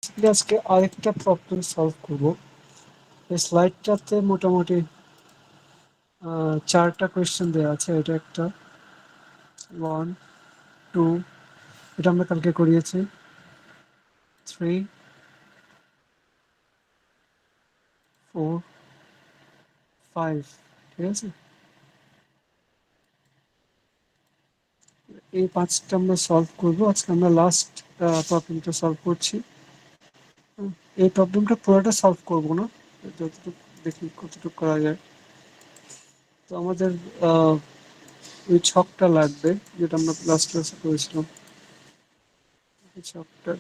আজকে আরেকটা problem solve করব। এই স্লাইডটাতে মোটামুটি 4টা কোয়েশ্চেন দেওয়া আছে। এটা একটা 1 2, এটা আমরা কালকে করিয়েছি। 3 4 5, ঠিক আছে। এই 5টা আমরা সলভ করব। আজকে আমরা লাস্ট প্রবলেমটা সলভ করছি। এই প্রবলেমটা পুরোটা সলভ করব না, যতটুকু দেখি কতটুকু করা যায়। তো আমাদের ওই ছকটা লাগবে যেটা আমরা লাস্ট ক্লাসে করেছিলাম। এই ছকটা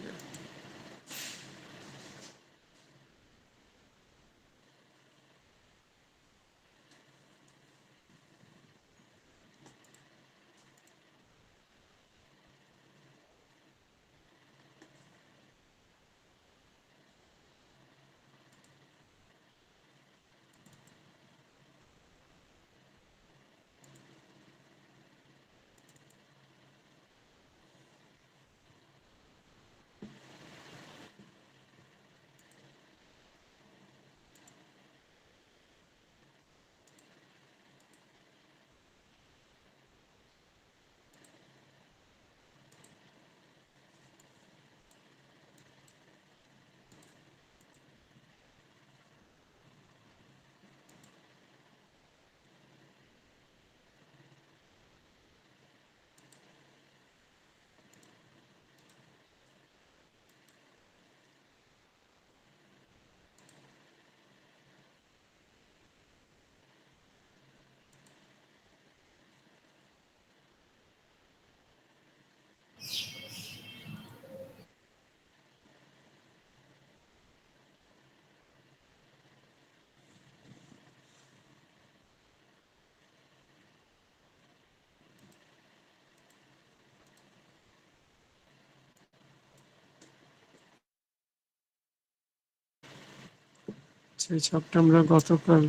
সেই ছকটা আমরা গতকাল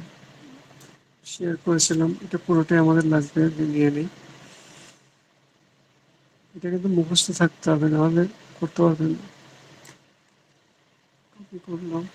শেয়ার করেছিলাম। এটা পুরোটাই আমাদের লাগবে, নিয়ে নিই। এটা কিন্তু মুখস্থ থাকতে হবে, নাহলে করতে পারবেন না। কপি করলাম।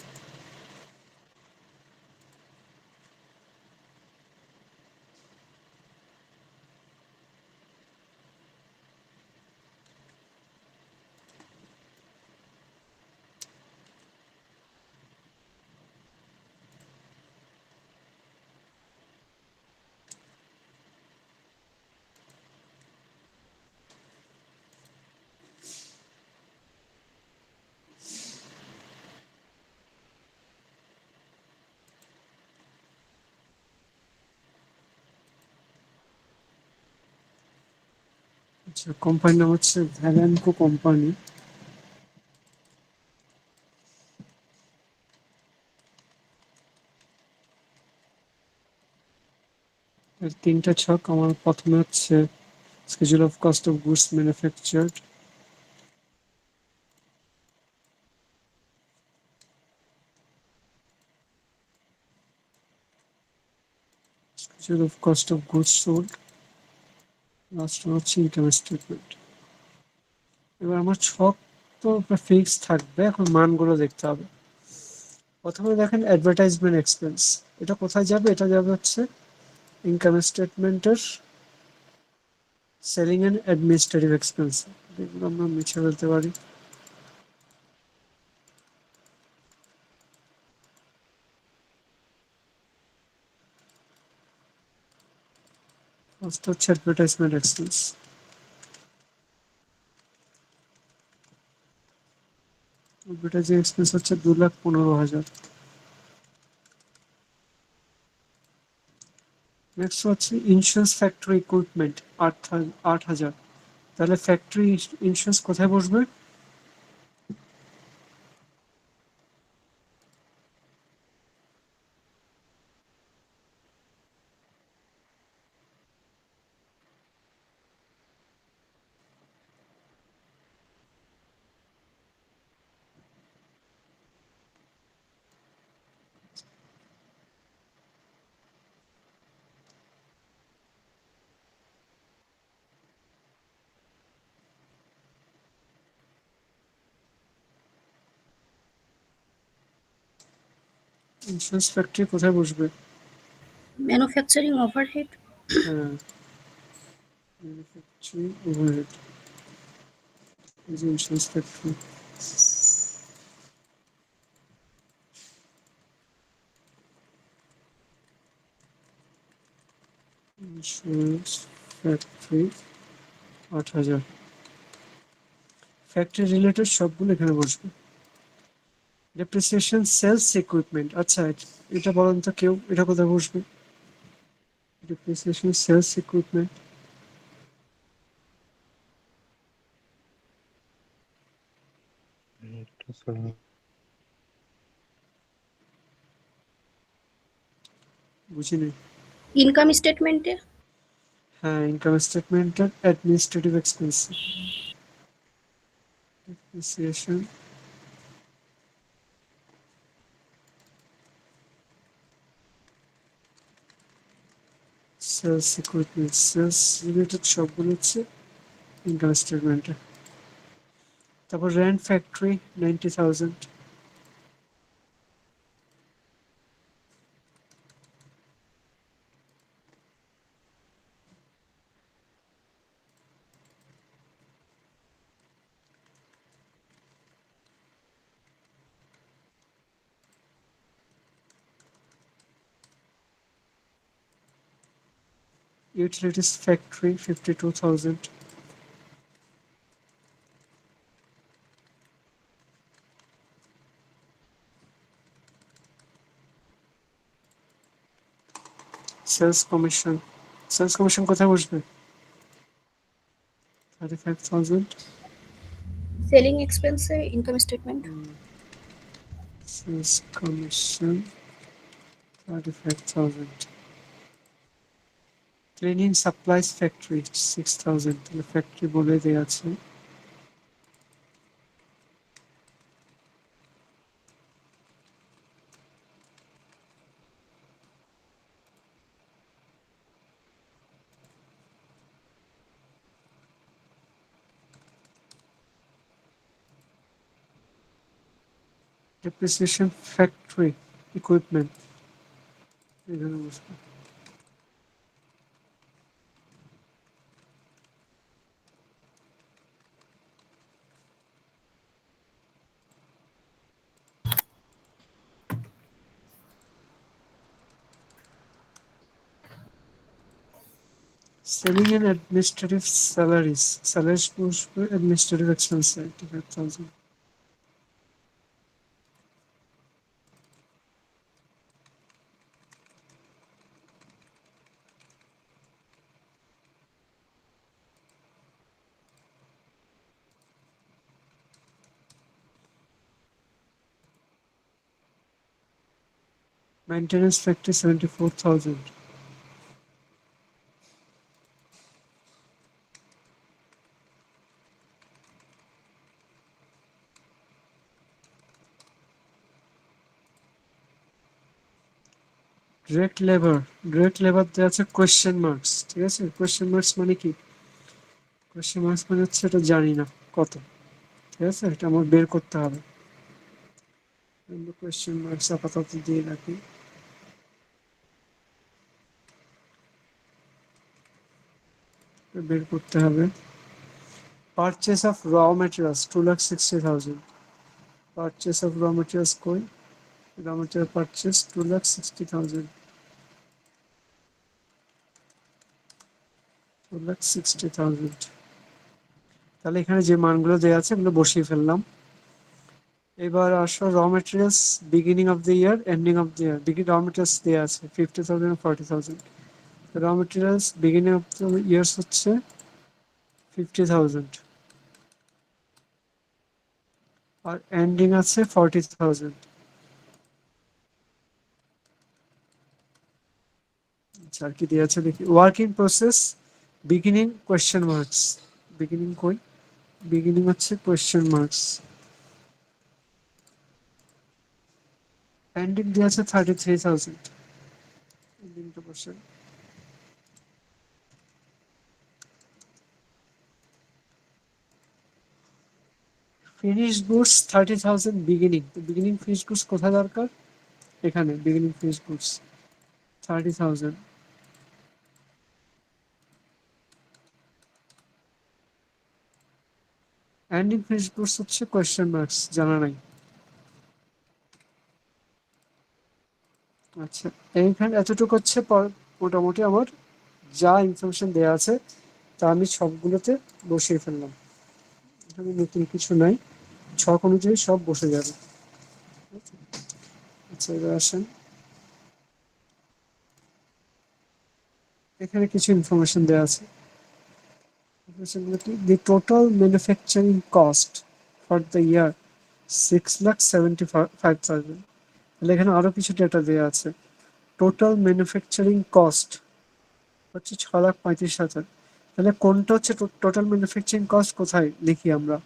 আচ্ছা, কোম্পানির নাম হচ্ছে ভ্যালেনকো কোম্পানি। এর 3টা ছক। আমার প্রথমে হচ্ছে schedule of cost of goods manufactured, schedule of cost of goods sold, last হচ্ছে ইনকাম স্টেটমেন্ট। এবার আমার ছক তো ফিক্স থাকবে, এখন মানগুলো দেখতে হবে। প্রথমে দেখেন অ্যাডভার্টাইজমেন্ট এক্সপেন্স, এটা কোথায় যাবে? এটা যাবে হচ্ছে ইনকাম স্টেটমেন্টের সেলিং অ্যান্ড অ্যাডমিনিস্ট্রেটিভ এক্সপেন্স। এগুলো আমরা মুছে ফেলতে পারি। ফার্স্ট হচ্ছে অ্যাডভার্টাইজমেন্ট এক্সপেন্স। অ্যাডভার্টাইজিং এক্সপেন্স হচ্ছে 2,15,000। নেক্সট হচ্ছে ইন্স্যুরেন্স ফ্যাক্টরি ইকুইপমেন্ট 8,000। তাহলে ফ্যাক্টরি ইন্স্যুরেন্স কোথায় বসবে? ইন্স্যুরেন্স ফ্যাক্টরি কোথায় বসবে? Manufacturing overhead. হ্যাঁ, ম্যানুফ্যাকচারিং ওভারহেড, এই যে insurance factory. Insurance factory 8,000। Factory related সবগুলো এখানে বসবে। ডেপ্রিসিয়েশন সেলস ইকুইপমেন্ট, আচ্ছা এটা বলেন তো কেউ, এটা কোথায় বসবে? ডেপ্রিসিয়েশন সেলস ইকুইপমেন্ট, বুঝিনি। ইনকাম স্টেটমেন্টে। হ্যাঁ, ইনকাম স্টেটমেন্টের administrative expense. Depreciation sales equipment, sales related সবগুলো হচ্ছে ইনকাম স্টেটমেন্টে। তারপর rent factory 90,000। Utilities factory 52,000। Sales commission, sales commission কোথায় বসবে? 35,000। সেলিং এক্সপেন্সে income statement. Sales commission 35,000। Cleaning supplies factory 6,000, তাহলে ফ্যাক্টরি বলে দেওয়া আছে। ডেপ্রিসিয়েশন ফ্যাক্টরি ইকুইপমেন্ট এখানে বসবে। Selling and administrative salaries, salaries বসবে administrative expense 85,000। Maintenance factory 74,000। Direct labour, direct labour দেওয়া আছে কোয়েশ্চেন মার্কস, ঠিক আছে। কোয়েশ্চেন মার্কস মানে কি? কোয়েশ্চেন মার্কস মানে হচ্ছে এটা জানি না কত, ঠিক আছে, এটা আমার বের করতে হবে। কোয়েশ্চেন মার্কস আপাতত দিয়ে রাখি, বের করতে হবে। Purchase of raw materials 2,60,000। Purchase of raw materials কই? Raw material purchase 2,60,000। 2,60,000। তাহলে এখানে যে মানগুলো দেওয়া আছে এগুলো বসিয়ে ফেললাম। এবার আসো raw materials beginning of the year, ending of the year. Raw materials দেওয়া আছে 50,000 40,000। Raw materials beginning of the years হচ্ছে 50,000 আর এন্ডিং আছে 40,000। আচ্ছা, আর কি দেওয়া আছে দেখি। Work in process beginning question marks, beginning কই? বিগিনিং হচ্ছে কোয়েশ্চেন মার্কস। এন্ডিং দেওয়া আছে 33,000। এন্ডিংটা বসে। ফিনিশ গুডস 30,000 বিগিনিং, তো বিগিনিং ফিনিশ গুডস কোথায় দরকার? এখানে beginning finish goods 30,000, ending finish goods হচ্ছে কোয়েশ্চেন মার্কস, জানা নাই। আচ্ছা, এইখানে এতটুকু হচ্ছে মোটামুটি আমার যা ইনফরমেশন দেওয়া আছে তা আমি সবগুলোতে বসিয়ে ফেললাম। এখানে নতুন কিছু নাই, ছক অনুযায়ী সব বসে যাবে। আচ্ছা, এবার আসেন, এখানে কিছু ইনফরমেশন দেওয়া আছে। The total manufacturing cost for the year 6,75,000। তাহলে এখানে আরো কিছু ডেটা দেওয়া আছে। টোটাল ম্যানুফ্যাকচারিং কস্ট হচ্ছে 6,35,000। তাহলে কোনটা হচ্ছে টোটাল ম্যানুফ্যাকচারিং কস্ট, কোথায় লিখি আমরা?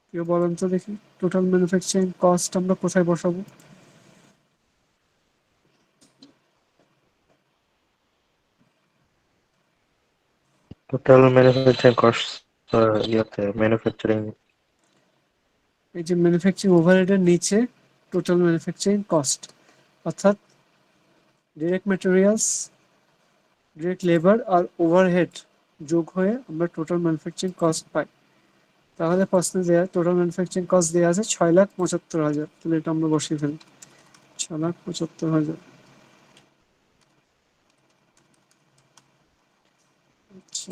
কেউ বলেন তো দেখি, টোটাল ম্যানুফ্যাকচারিং কস্ট আমরা কোথায় বসাবো? টোটাল ম্যানুফ্যাকচারিং কস্ট ইয়াতে ম্যানুফ্যাকচারিং এই যে ম্যানুফ্যাকচারিং ওভারহেডের নিচে টোটাল ম্যানুফ্যাকচারিং কস্ট, অর্থাৎ ডিরেক্ট ম্যাটেরিয়ালস, ডিরেক্ট লেবার আর ওভারহেড যোগ হয়ে আমরা টোটাল ম্যানুফ্যাকচারিং কস্ট পাই। তাহলে প্রশ্নে দেওয়া টোটাল ম্যানুফ্যাকচারিং কস্ট দেওয়া আছে 6,75,000। তাহলে এটা আমরা বসিয়ে ফেলি 6,75,000। আচ্ছা,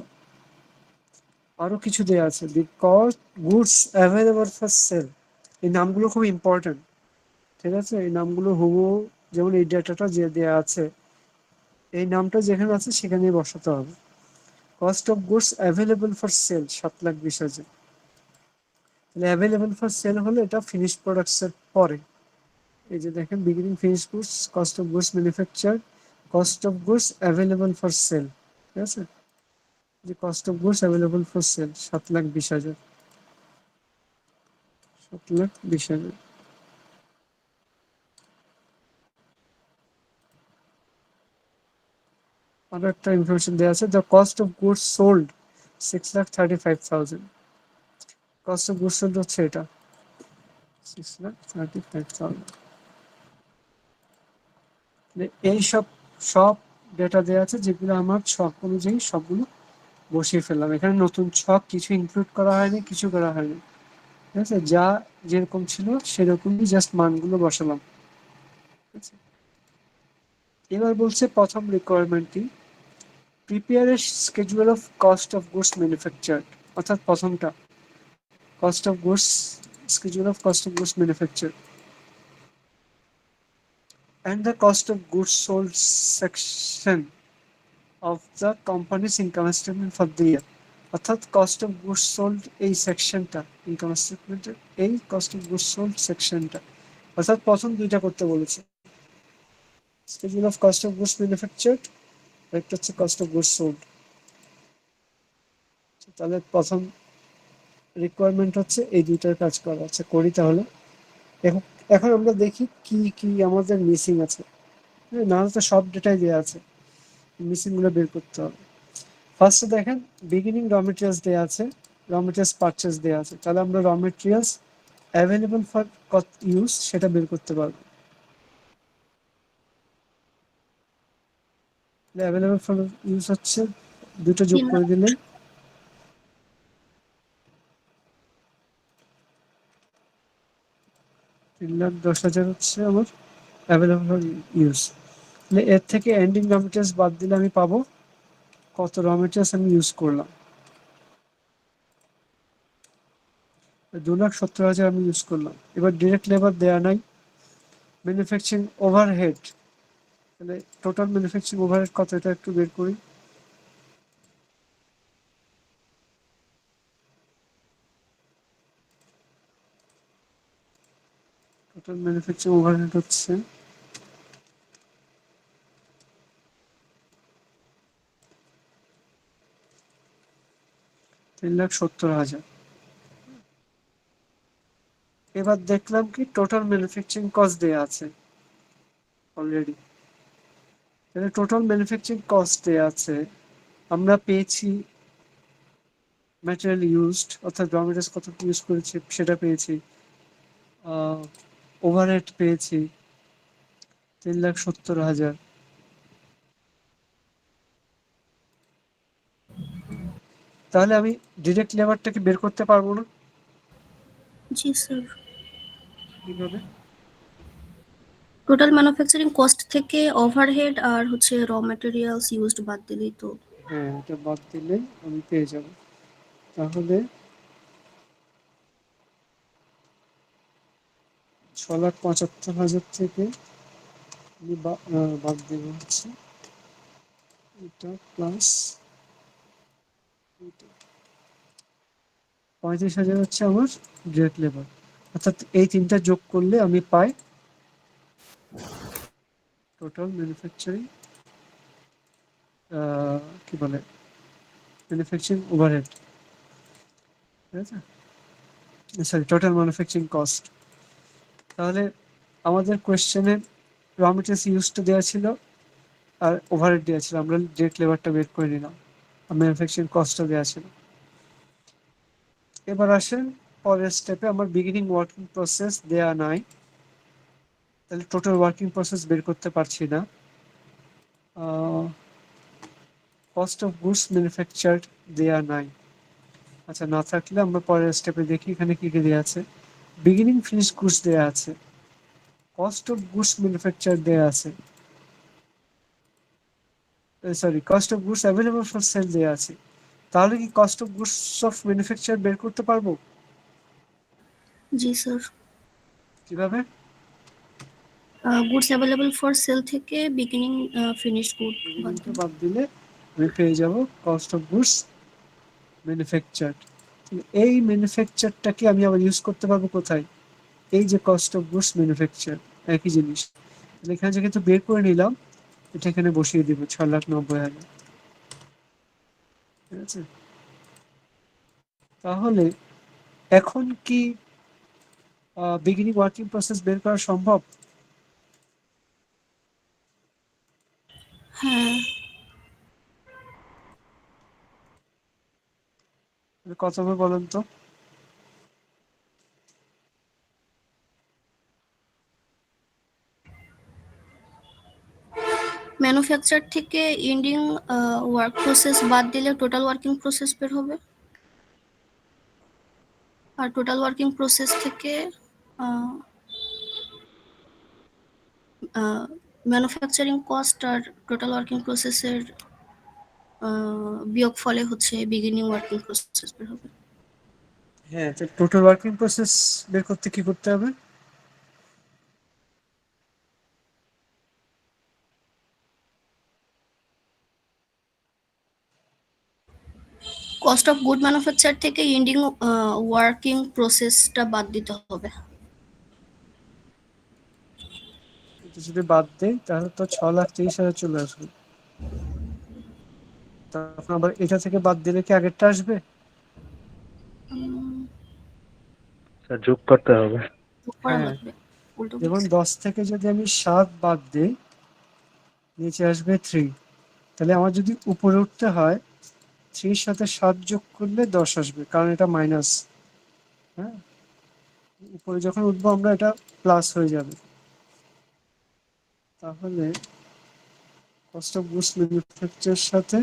আরো কিছু দেওয়া আছে। The cost goods available for sale, এই নামগুলো খুব ইম্পর্টেন্ট, ঠিক আছে? এই নামগুলো হুবহু যেমন এই ডেটাটা যে দেওয়া আছে, এই নামটা যেখানে আছে সেখানেই বসাতে হবে। Cost of goods available for sale 7,20,000। তাহলে অ্যাভেলেবল ফর সেল হলে এটা ফিনিশ প্রোডাক্টস এর পরে। এই যে দেখেন, beginning finish goods, cost of goods manufacture, cost of goods available for sale, ঠিক আছে? যে cost of goods available for sale 7,20,000, 7,20,000। আরো একটা ইনফরমেশন দেওয়া আছে, the cost of goods sold 6,35,000। Cost of goods sold হচ্ছে এটা 6,35,000। এই সব সব ডেটা দেওয়া আছে যেগুলো আমার ছক অনুযায়ী সবগুলো বসিয়ে ফেললাম। এখানে নতুন ছক কিছু ইনক্লুড করা হয়নি, কিছু করা হয়নি, ঠিক আছে? যা যেরকম ছিল সেরকমই জাস্ট মানগুলো বসালাম, ঠিক আছে? এবার বলছে প্রথম রিকোয়ারমেন্টটি, prepare a schedule of cost of goods manufactured, অর্থাৎ প্রথমটা cost of goods, schedule of cost of goods manufactured and the cost of goods sold section of the company's income statement for the year। অর্থাৎ cost of goods sold এই সেকশনটা income স্টেটমেন্টের, এই cost of goods sold সেকশনটা, অর্থাৎ প্রথম দুইটা করতে বলেছে, schedule of cost of goods manufactured, একটা হচ্ছে কস্ট অফ গুডস সোল্ড। তাহলে প্রথম রিকোয়ারমেন্ট হচ্ছে এই দুইটার কাজ করা আছে, করি তাহলে। এখন এখন আমরা দেখি কি কি আমাদের মিসিং আছে। নাহলে তো সব ডেটাই দেওয়া আছে, মিসিং গুলো বের করতে হবে। ফার্স্টে দেখেন, বিগিনিং র মেটেরিয়ালস দেওয়া আছে, র মেটেরিয়ালস পারচেস দেওয়া আছে। তাহলে আমরা raw materials available for use সেটা বের করতে পারবো। অ্যাভেলেবল ফর ইউজ হচ্ছে দুটো যোগ 3 লাখ করে দিলে 3,10,000 হচ্ছে আমার অ্যাভেলেবল ফর ইউজ। তাহলে এর থেকে এন্ডিং র মেটেরিয়ালস বাদ দিলে আমি পাবো কত র মেটেরিয়ালস আমি ইউজ করলাম। 2,70,000 আমি ইউজ করলাম। এবার ডিরেক্ট লেবার দেয়া নাই, ম্যানুফ্যাকচারিং ওভারহেড, তাহলে টোটাল ম্যানুফ্যাকচারিং ওভারহেড কত এটা একটু বের করি। টোটাল ম্যানুফ্যাকচারিং ওভারহেড হচ্ছে 3,70,000। এবার দেখলাম কি টোটাল ম্যানুফ্যাকচারিং কস্ট দেয়া আছে অলরেডি। তাহলে টোটাল ম্যানুফ্যাকচারিং কস্ট দেয়া আছে, আমরা পেয়েছি ম্যাটেরিয়াল ইউজড অর্থাৎ র মেটেরিয়ালস কত ইউজ করেছি সেটা পেয়েছি, ওভারহেড পেয়েছি 3,70,000। তাহলে আমি ডিরেক্ট লেবারটাকে বের করতে পারবো না? জি স্যার। কিভাবে? টোটাল ম্যানুফ্যাকচারিং কস্ট থেকে ওভারহেড আর হচ্ছে র ম্যাটেরিয়ালস ইউজড বাদ দিলেই তো। হ্যাঁ, এটা বাদ দিলে আমি পেয়ে যাব। তাহলে 6,75,000 থেকে আমি বাদ দেব হচ্ছে এটা প্লাস 35,000 হচ্ছে আমার ডিরেক্ট লেবার। অর্থাৎ এই তিনটা যোগ করলে আমি পাই টোটাল ম্যানুফ্যাকচারিং কি বলে ম্যানুফ্যাকচারিং ওভারহেড, ঠিক আছে, সরি টোটাল ম্যানুফ্যাকচারিং কস্ট। তাহলে আমাদের কোয়েশ্চেনে র মেটেরিয়ালস ইউজটা দেওয়া ছিল আর ওভারহেড দেওয়া ছিল, আমরা ডিরেক্ট লেবারটা বের করে নিলাম আর ম্যানুফ্যাকচারিং কস্টটা দেওয়া ছিল। এবার আসেন পরের স্টেপে, আমার বিগিনিং ওয়ার্কিং প্রসেস দেয়া নাই, তাহলে টোটাল ওয়ার্কিং প্রসেস বের করতে পারছি না। কস্ট অফ গুডস ম্যানুফ্যাকচার্ড দেয়া নাই। আচ্ছা, না থাকলে আমরা পরের স্টেপে দেখি এখানে কি কি দেওয়া আছে। বিগিনিং ফিনিশ গুডস দেয়া আছে, কস্ট অফ গুডস ম্যানুফ্যাকচার দেয়া আছে, sorry cost of goods available for sale দেয়া আছে। তাহলে কি cost of goods of manufacture বের করতে পারবো? জি স্যার। কিভাবে? গুডস অ্যাভেলেবল ফর সেল থেকে বিগিনিং ফিনিশ গুড বাদ বিগিনিংটা দিন। বাদ দিলে আমি পেয়ে যাব কস্ট অফ গুডস ম্যানুফ্যাকচার্ড। এই ম্যানুফ্যাকচারটাকে আমি আবার ইউজ করতে পারবো কোথায়? এই যে কস্ট অফ গুডস ম্যানুফ্যাকচার, একই জিনিস। তাহলে এখানে যে কিন্তু বের করে নিলাম, এটা এখানে বসিয়ে দিব 6,90,000, ঠিক আছে। তাহলে এখন কি বিগিনিং ওয়ার্কিং প্রসেস বের করা সম্ভব? হ্যাঁ। কত হবে বলুন তো? ম্যানুফ্যাকচার থেকে এন্ডিং ওয়ার্ক প্রসেস বাদ দিলে টোটাল ওয়ার্কিং প্রসেস বের হবে। আর টোটাল ওয়ার্কিং প্রসেস থেকে ম্যানুফ্যাকচারিং কস্ট আর টোটাল ওয়ার্কিং প্রসেসের বিয়োগ ফলে হচ্ছে বিগিনিং ওয়ার্কিং প্রসেস বের হবে। হ্যাঁ, টোটাল ওয়ার্কিং প্রসেস বের করতে কি করতে হবে? কস্ট অফ গুড ম্যানুফ্যাকচার থেকে এন্ডিং ওয়ার্কিং প্রসেসটা বাদ দিতে হবে। এটা যদি বাদ দেই তাহলে তো 6,30,000 চলে আসবে। তখন আবার এটা থেকে বাদ দিলে কি আগেরটা আসবে? স্যার যোগ করতে হবে। করা হ্যাঁ, লাগবে। উল্টো যেমন বলছি। 10 থেকে যদি আমি 7 বাদ দিই, নিচে আসবে 3। তাহলে আমার যদি উপরে উঠতে হয় 3 সাথে 7 যোগ করলে 10 আসবে, কারণ এটা মাইনাস। হ্যাঁ, উপরে যখন উঠবো আমরা এটা প্লাস হয়ে যাবে। তাহলে কস্ট অফ গুডস ম্যানুফ্যাকচারের সাথে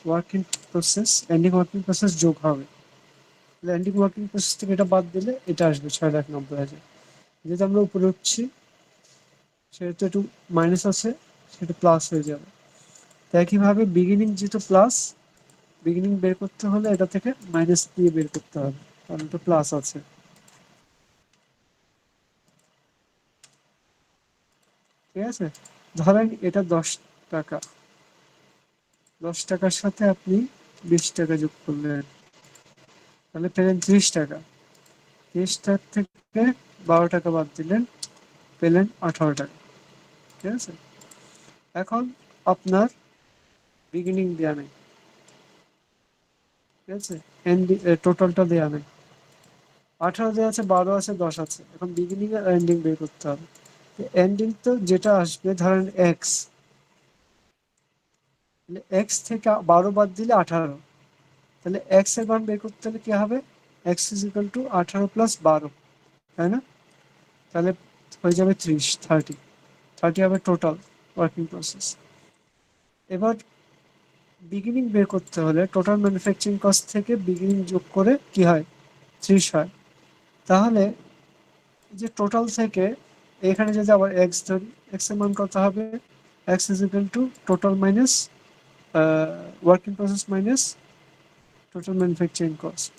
working process, ending working process যোগ হবে। এন্ডিং ওয়ার্কিং প্রসেস থেকে এটা বাদ দিলে এটা আসবে 6,90,000। যেহেতু আমরা উপরে উঠছি সেহেতু একটু মাইনাস আছে, সেটা প্লাস হয়ে যাবে। তো একইভাবে বিগিনিং যেহেতু প্লাস, বিগিনিং বের করতে হলে এটা থেকে মাইনাস দিয়ে বের করতে হবে, কারণ এটা প্লাস আছে, ঠিক আছে। ধরেন এটা 10 টাকা, 10 টাকার সাথে আপনি 20 টাকা যোগ করলেন, তাহলে পেলেন 30 টাকা। 30 টাকা থেকে 12 টাকা বাদ দিলেন, পেলেন 18 টাকা, ঠিক আছে। এখন আপনার বিগিনিং দেওয়া নেই, ঠিক আছে, টোটালটা দেওয়া নেই। 18 দেওয়া আছে, 12 আছে, 10 আছে। এখন বিগিনিং আর এন্ডিং বের করতে হবে। এন্ডিং তো যেটা আসবে ধরেন এক্স, এক্স থেকে 12 বাদ দিলে 18, তাহলে x এর মান বের করতে হলে কি হবে, x is equal to 18 plus 12, তাই না? তাহলে হয়ে যাবে 30 হবে টোটাল ওয়ার্কিং প্রসেস। এবার বিগিনিং বের করতে হলে টোটাল ম্যানুফ্যাকচারিং কস্ট থেকে বিগিনিং যোগ করে কি হয়, 30 হয়। তাহলে এই যে টোটাল থেকে এখানে যদি আবার এক্স ধরি, এক্স এর মান কত হবে, x is equal to total minus working process minus total manufacturing cost,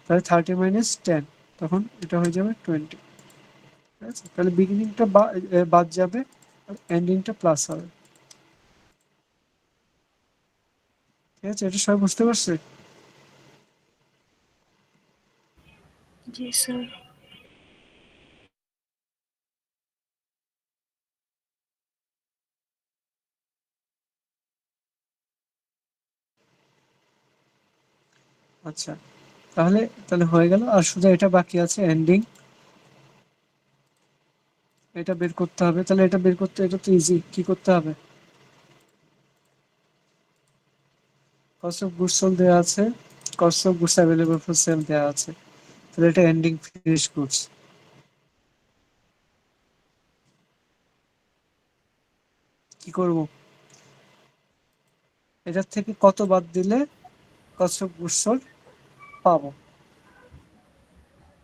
তাহলে 30 মাইনাস 10, তখন এটা হয়ে যাবে 20। ঠিক আছে, তাহলে বিগিনিংটা বাদ যাবে আর এন্ডিংটা প্লাস হবে। ঠিক আছে, এটা সবাই বুঝতে পারছে? জি স্যার। আচ্ছা, তাহলে তাহলে হয়ে গেল, আর শুধু এটা বাকি আছে এন্ডিং, এটা বের করতে হবে। তাহলে এটা বের করতে, এটা তো ইজি, কি করতে হবে, কস্ট অফ গুডস সোল্ড দেওয়া আছে, cost of goods available for sale দেওয়া আছে, তাহলে এটা এন্ডিং ফিনিশ গুডস। কি করব, এটার থেকে কত বাদ দিলে কস্ট অফ গুডস সোল্ড পাবো,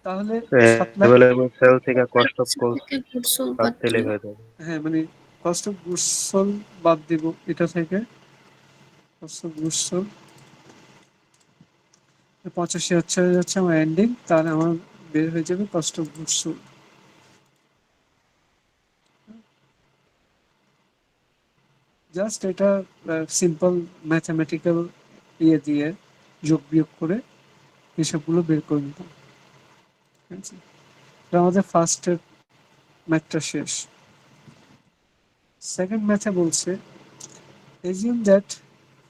তাহলে 7 লাখ। অ্যাভেলেবল সেল থেকে কস্ট অফ ম্যানুফ্যাকচার কোর্স থেকে গুড সোল্ড বাদ বাদ দিলেই দিলে হয়ে যাবে। হ্যাঁ, মানে কস্ট অফ গুডস সোল্ড বাদ দিব এটা থেকে, কস্ট অফ গুডস সোল্ড 85 হয়ে যাচ্ছে আমার এন্ডিং, তাহলে আমার বের হয়ে যাবে cost of goods sold. Just এটা সিম্পল ম্যাথমেটিক্যাল ইয়ে দিয়ে যোগ বিয়োগ করে হিসাবগুলো বের করে নিতাম। ঠিক আছে, এটা আমাদের ফার্স্টের ম্যাথটা শেষ। সেকেন্ড ম্যাথে বলছে assume that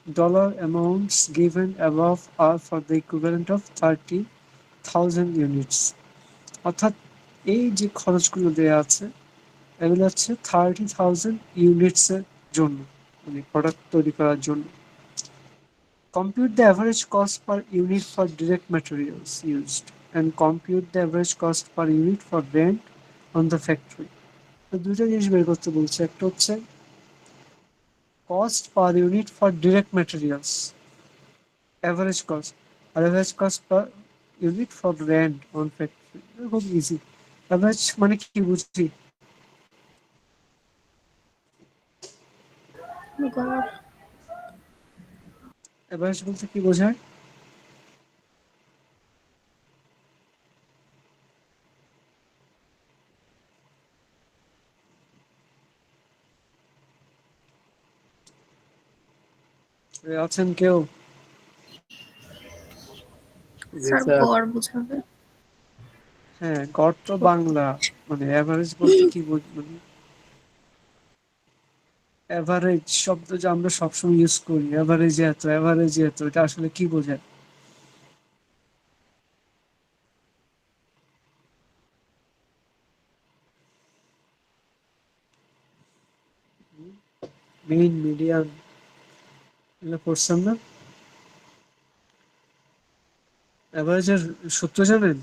dollar amounts given above are for the equivalent of 30,000 units, অর্থাৎ এই যে খরচগুলো দেওয়া আছে এগুলো হচ্ছে 30,000 ইউনিটস এর জন্য, মানে প্রোডাক্ট তৈরি করার জন্য। Compute the average cost per unit for direct materials used and compute the average cost per unit for rent on the factory. তো দুটো জিনিস বের করতে বলছে, একটা হচ্ছে cost per unit for direct materials, average cost, আর average cost per unit for rent on factory। খুব ইজি। average মানে কি বুঝি, গড়। average বলতে কি বোঝায়, আছেন কেউ? জি স্যার স্যার। গড় বোঝাবে। হ্যাঁ, গড় তো বাংলা, মানে অ্যাভারেজ বলতে কি মানে অ্যাভারেজ শব্দ যে আমরা সবসময় ইউজ করি, অ্যাভারেজ এত, এটা আসলে কি বোঝায়? মিন, মিডিয়ান, এগুলো পড়ছেন না? অ্যাভারেজের সূত্র জানেন?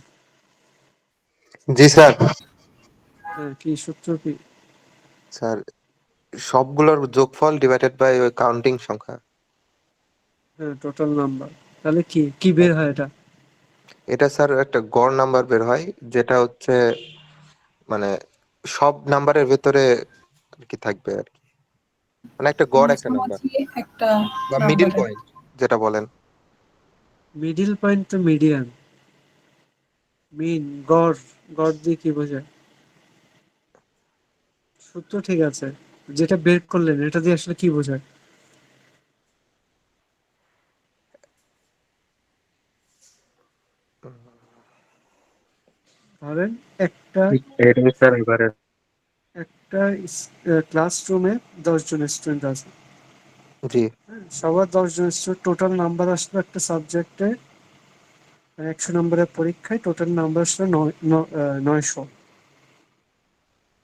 জি স্যার। হ্যাঁ, কি সূত্র কি? স্যার, সবগুলোর যোগফল ডিভাইডেড বাই ওই কাউন্টিং সংখ্যা। হ্যাঁ, টোটাল নাম্বার। তাহলে কি কি বের হয় এটা? এটা স্যার একটা গড় নাম্বার বের হয়, যেটা হচ্ছে মানে সব নাম্বারের ভেতরে কি থাকবে আর কি, মানে একটা গড় একটা নাম্বার মাঝামাঝি একটা বা মিডিল নাম্বারের। পয়েন্ট যেটা বলেন। মিডিল পয়েন্ট তো মিডিয়ান। মিন, গড়, গড় দিয়ে কি বোঝায়? সূত্র ঠিক আছে, যেটা বের করলেন এটা দিয়ে আসলে কি বোঝায়? ধরেন একটা এটাই স্যার এবারে। একটা ক্লাসরুমে 10 জন স্টুডেন্ট আছে। জি। হ্যাঁ, সবার 10 জন স্টুডেন্ট, টোটাল নাম্বার আসলো একটা সাবজেক্টে 100 নম্বরের পরীক্ষায় টোটাল নাম্বার আসলো 900।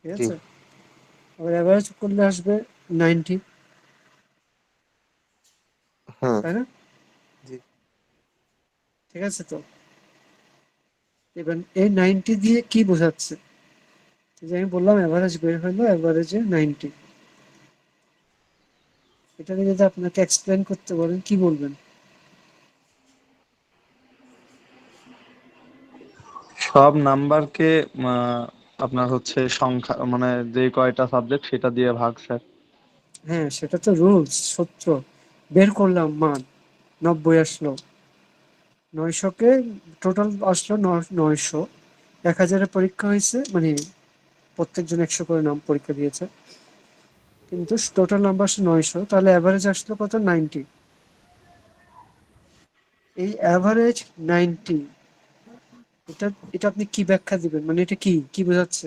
ঠিক জি। আছে, আবার অ্যাভারেজ করলে আসবে 90, হুম। তাই না? জি। ঠিক আছে? তো এবার এই 90 দিয়ে কি বোঝাচ্ছে? যে আমি বললাম অ্যাভারেজ বের হলো, অ্যাভারেজে 90। এটাকে যদি আপনাকে এক্সপ্লেন করতে বলেন কি বলবেন? সব নাম্বারকে আপনার হচ্ছে সংখ্যা মানে যে কয়টা সাবজেক্ট সেটা দিয়ে ভাগ স্যার। হ্যাঁ, সেটা তো রুলস, সূত্র। বের করলাম মান, 90 আসলো। 900-কে টোটাল আসলো 900। 1000-এর পরীক্ষা হয়েছে, মানে প্রত্যেকজন 100 করে নাম পরীক্ষা দিয়েছে, কিন্তু টোটাল নাম্বার আসলো 900, তাহলে অ্যাভারেজ আসলো কত? 90। এই অ্যাভারেজ 90, এটা এটা আপনি কি ব্যাখ্যা দিবেন? মানে এটা কি কি বোঝাচ্ছে?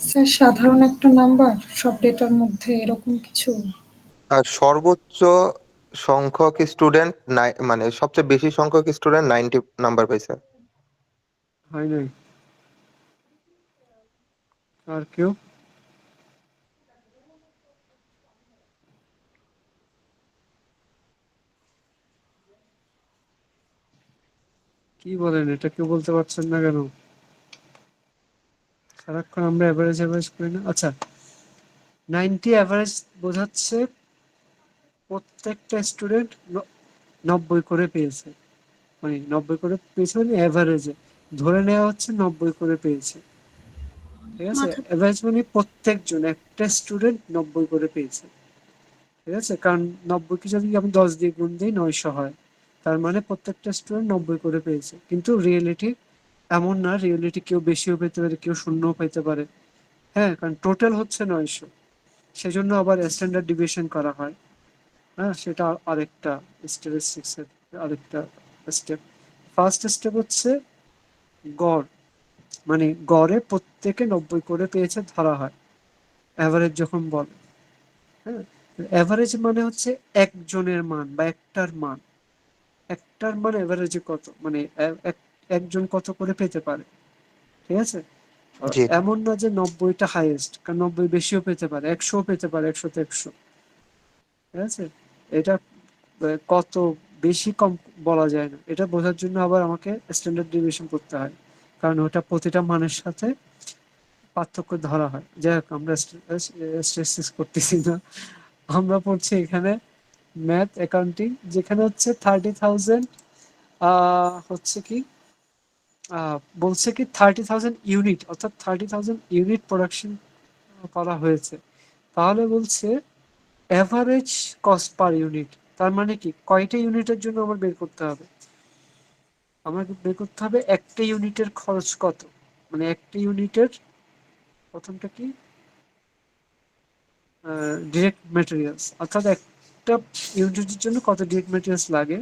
স্যার সাধারণ একটা নাম্বার সব ডেটার মধ্যে এরকম কিছু। আর সর্বোচ্চ সংখ্যক স্টুডেন্ট মানে সবচেয়ে বেশি সংখ্যক স্টুডেন্ট 90 নাম্বার পাইছে। হয় নাই? আর কেউ? কি বলেন, এটা কেউ বলতে পারছেন না কেন? সারাক্ষণ আমরা অ্যাভারেজ অ্যাভারেজ করি না। আচ্ছা, 90 অ্যাভারেজ বোঝাচ্ছে প্রত্যেকটা স্টুডেন্ট 90 করে পেয়েছে, মানে 90 করে পেয়েছে মানে অ্যাভারেজে ধরে নেওয়া হচ্ছে 90 করে পেয়েছে। ঠিক আছে? মাথা অ্যাভারেজ মানে প্রত্যেকজন, একটা স্টুডেন্ট 90 করে পেয়েছে। ঠিক আছে? কারণ 90-কে যদি আমি 10 দিয়ে গুণ দিই 900 হয়, তার মানে প্রত্যেকটা স্টুডেন্ট 90 করে পেয়েছে। কিন্তু রিয়েলিটি এমন না, রিয়েলিটি কেউ বেশিও পেতে পারে, কেউ শূন্যও পেতে পারে। হ্যাঁ, কারণ টোটাল হচ্ছে 900, সেজন্য আবার স্ট্যান্ডার্ড ডিভিশন করা হয়। হ্যাঁ, সেটা আরেকটা স্ট্যাটিস্টিক্সের আরেকটা স্টেপ। ফার্স্ট স্টেপ হচ্ছে গড়, মানে গড়ে প্রত্যেকে 90 করে পেয়েছে ধরা হয়, অ্যাভারেজ যখন বলে। হ্যাঁ, অ্যাভারেজ মানে হচ্ছে একজনের মান বা একটার মান। একটার মান অ্যাভারেজে কত, মানে একজন কত করে পেতে পারে। ঠিক আছে? জি। এমন না যে 90টা হাইয়েস্ট, কারণ 90 বেশিও পেতে পারে, 100 পেতে পারে, 100-তে 100। ঠিক আছে? এটা কত বেশি কম বলা যায় না, এটা বোঝার জন্য আবার আমাকে স্ট্যান্ডার্ড ডেভিয়েশন করতে হয়, কারণ ওটা প্রতিটা মানের সাথে পার্থক্য ধরা হয়। যাই হোক, আমরা স্ট্যাটিস্টিক্স করতেছি না, আমরা পড়ছি এখানে ম্যাথ অ্যাকাউন্টিং, যেখানে হচ্ছে 30,000 হচ্ছে কি বলছে কি 30,000 ইউনিট, অর্থাৎ 30,000 ইউনিট প্রোডাকশন করা হয়েছে। তাহলে বলছে অ্যাভারেজ কস্ট পার ইউনিট, তার মানে কি কয়টা ইউনিটের জন্য আমার বের করতে হবে? আমাকে বের করতে হবে একটা ইউনিটের খরচ কত, মানে একটা ইউনিটের প্রথমটা কি ডিরেক্ট ম্যাটেরিয়ালস, অর্থাৎ একটা ইউনিটের জন্য কত ডিরেক্ট ম্যাটেরিয়ালস লাগে।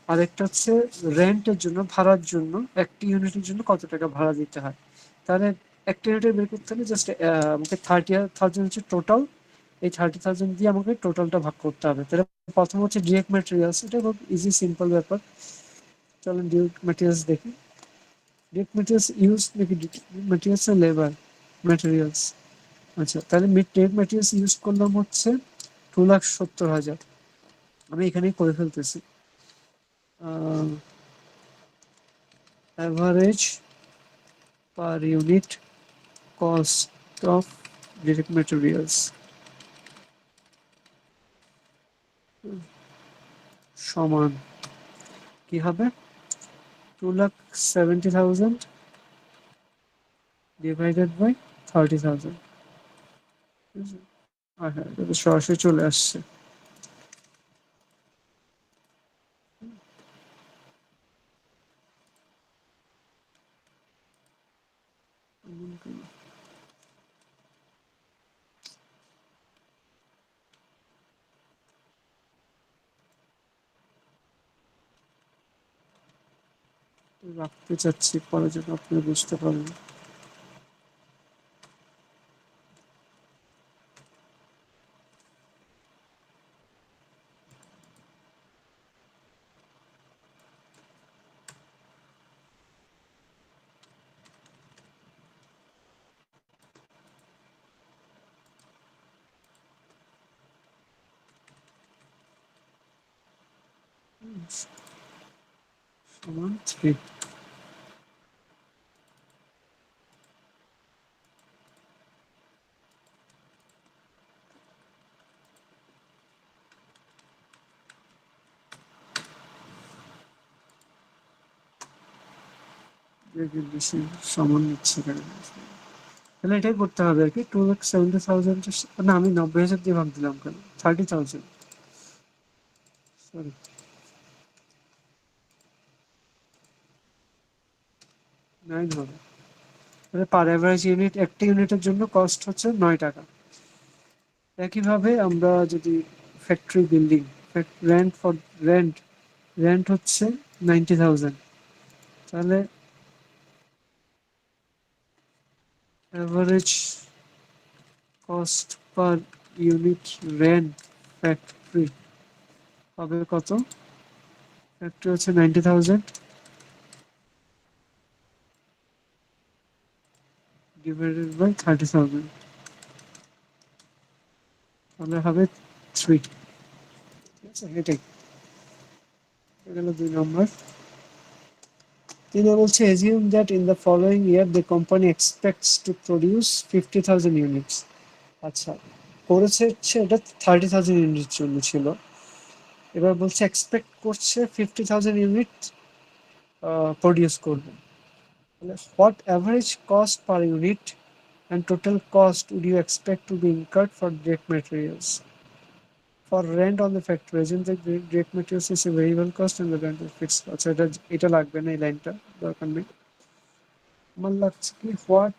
আর একটা হচ্ছে রেন্টের জন্য, ভাড়ার জন্য একটা ইউনিটের জন্য কত টাকা ভাড়া দিতে হয়। তাহলে একটা ইউনিটের বের করতে হলে জাস্ট আমাকে 30,000 হচ্ছে টোটাল, এই 30,000 দিয়ে আমাকে টোটালটা ভাগ করতে হবে। তাহলে প্রথম হচ্ছে ডিরেক্ট ম্যাটেরিয়ালস, এটা খুব ইজি সিম্পল ব্যাপার। চলেন ডিরেক্ট ম্যাটেরিয়ালস দেখি। ডিরেক্ট ম্যাটেরিয়ালস ইউজ নাকি ম্যাটেরিয়ালস আর লেবার? ম্যাটেরিয়ালস। আচ্ছা, তাহলে ডিরেক্ট ম্যাটেরিয়ালস ইউজ করলাম হচ্ছে 2,70,000। আমি এখানেই করে ফেলতেছি। Average per unit cost of direct materials সমান কি হবে? 2,70,000 ডিভাইডেড বাই 30,000। আর হ্যাঁ, এটা তো সরাসরি চলে আসছে। রাখতে চাচ্ছি পরে যেন আপনি বুঝতে পারেন। সমান 3। বেশি সমান নিচ্ছে কেন? তাহলে এটাই করতে হবে আর কি, 2,70,000, না আমি 90,000 দিয়ে ভাগ দিলাম কেন, 30,000, সরি 9 হবে। তাহলে পার অ্যাভারেজ ইউনিট, একটা ইউনিটের জন্য কস্ট হচ্ছে 9 টাকা। একইভাবে আমরা যদি factory building, rent for rent rent হচ্ছে 90,000, তাহলে average cost per unit rent factory হবে কত? ফ্যাক্টরি হচ্ছে 90,000 ডিভাইডেড বাই 30,000, তাহলে হবে 3। ঠিক আছে, এটাই গেল 2 নম্বর। 3 বলছে assume that in the following year the company expects to produce 50,000 units। আচ্ছা, করেছে হচ্ছে এটা 30,000 ইউনিট জন্য ছিল, এবার বলছে এক্সপেক্ট করছে 50,000 ইউনিট প্রডিউস করবে। তাহলে what average cost per unit and total cost would you expect to be incurred for direct materials? For rent on the factory, assume that direct materials is a variable cost and the rent is fixed. আচ্ছা, এটা লাগবে না, এই লাইনটা দরকার নেই। আমার লাগছে কি হোয়াট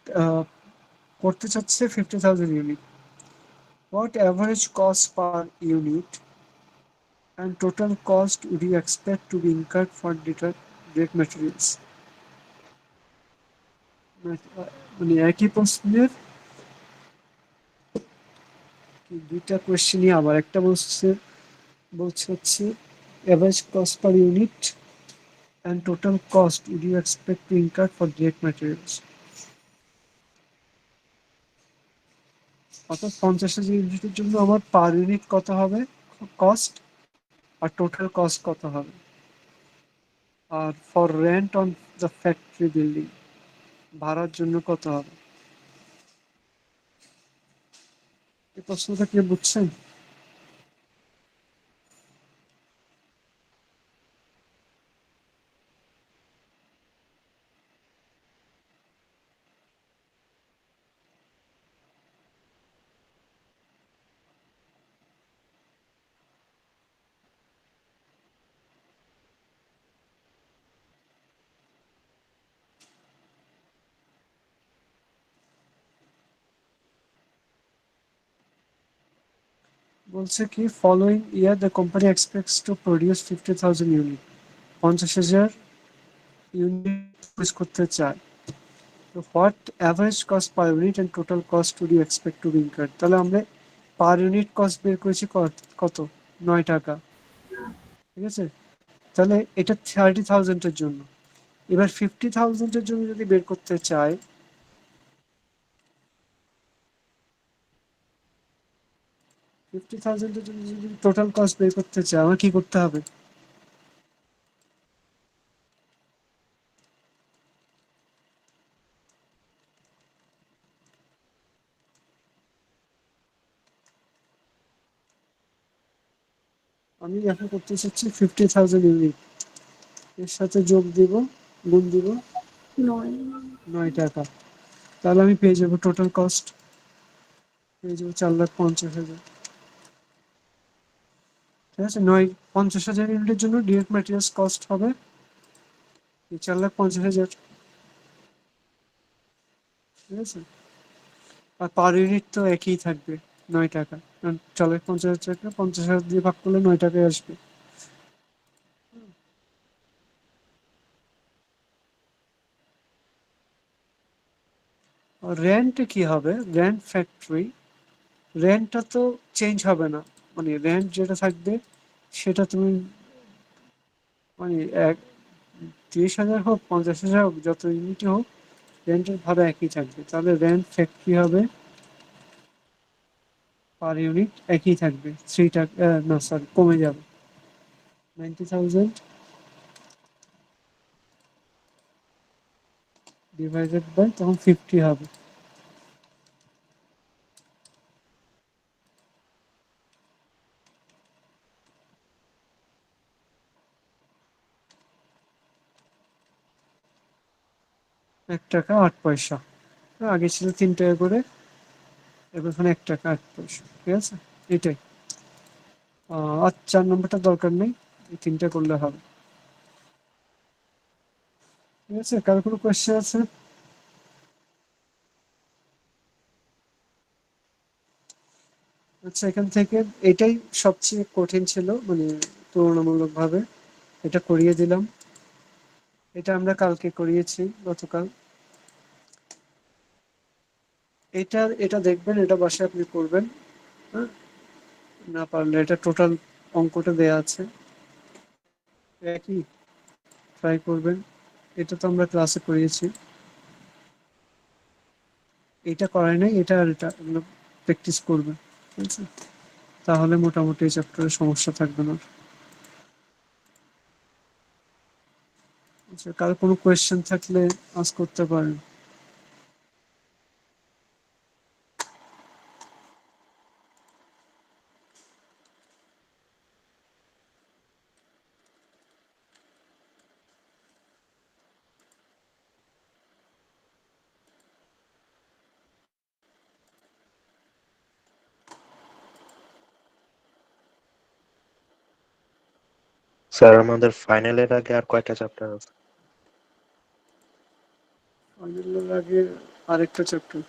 করতে চাচ্ছে 50,000 unit, what average cost per unit and total cost would you expect to be incurred for direct materials? মানে একই প্রশ্নের দুইটা কোয়েশ্চেনই, আবার একটা বলছে হচ্ছে average cost per unit and total cost would you expect to incur for direct materials? অর্থাৎ 50,000 ইউনিটের জন্য আমার পার ইউনিট কত হবে কস্ট, আর টোটাল কস্ট কত হবে, আর for rent on the factory building ভাড়ার জন্য কত হবে। এই প্রশ্নটা কি বুঝছেন? বলছে কি following year the company expects to produce 50,000 unit, 50,000 unit produce করতে চায়। তো what average cost per unit and total cost to you expect to be incurred. তাহলে আমরা পার ইউনিট কস্ট বের করেছি কত, 9 টাকা। ঠিক আছে, তাহলে এটা 30,000-এর জন্য। এবার 50,000-এর জন্য যদি বের করতে চাই, 50,000-এর জন্য যদি টোটাল কস্ট বের করতে চাই, আমার কি করতে হবে? আমি এখন করতে চাচ্ছি 50,000 ইউনিট, এর সাথে যোগ দিব, গুণ দিব 9। 9 টাকা, তাহলে আমি পেয়ে যাবো টোটাল কস্ট, পেয়ে যাবো 4,50,000। ঠিক আছে, 50,000 ইউনিটের জন্য ডিরেক্ট ম্যাটেরিয়ালস কস্ট হবে 4,50,000। ঠিক আছে, আর পার ইউনিট তো একই থাকবে, 9 টাকা, কারণ 4,50,000 টাকা 50,000 দিয়ে ভাগ করলে 9 টাকায় আসবে। রেন্ট কি হবে, রেন্ট ফ্যাক্টরি, রেন্টটা তো চেঞ্জ হবে না, মানে রেন্ট যেটা থাকবে সেটা তুমি মানে 30,000 হোক 50,000 হোক, যত ইউনিটে হোক রেন্টের ভাড়া একই থাকবে। তাহলে রেন্ট ফ্যাক্টরি হবে পার ইউনিট একই থাকবে, 3 টাকা, না সরি কমে যাবে, 90,000 ডিভাইডেড বাই তখন 50 হবে। ৳1.08। আগে ছিল 3 টাকা করে, এবার এখানে ৳1.08। ঠিক আছে, এটাই। আর 4 নম্বরটা দরকার নেই, এই 3টা করলে হবে। ঠিক আছে, কার কোনো কোয়েশ্চেন আছে? আচ্ছা, এখান থেকে এটাই সবচেয়ে কঠিন ছিল, মানে তুলনামূলকভাবে। এটা করিয়ে দিলাম, এটা আমরা কালকে করিয়েছি, গতকাল। এটা দেখবেন, এটা বাসায় আপনি করবেন। হ্যাঁ, না পারলে এটা টোটাল অঙ্কটা দেয়া আছে, একই ট্রাই করবেন। এটা তো আমরা ক্লাসে করিয়েছি, এটা করাই নাই, এটা আর এটা এগুলো প্র্যাকটিস করবেন। ঠিক আছে, তাহলে মোটামুটি এই চ্যাপ্টারে সমস্যা থাকবে না। আচ্ছা, কারো কোনো কোয়েশ্চেন থাকলে আস্ক করতে পারেন। স্যার আমাদের ফাইনালের আগে আর কয়টা চ্যাপ্টার আছে? ফাইনালের আগে আরেকটা চ্যাপ্টার।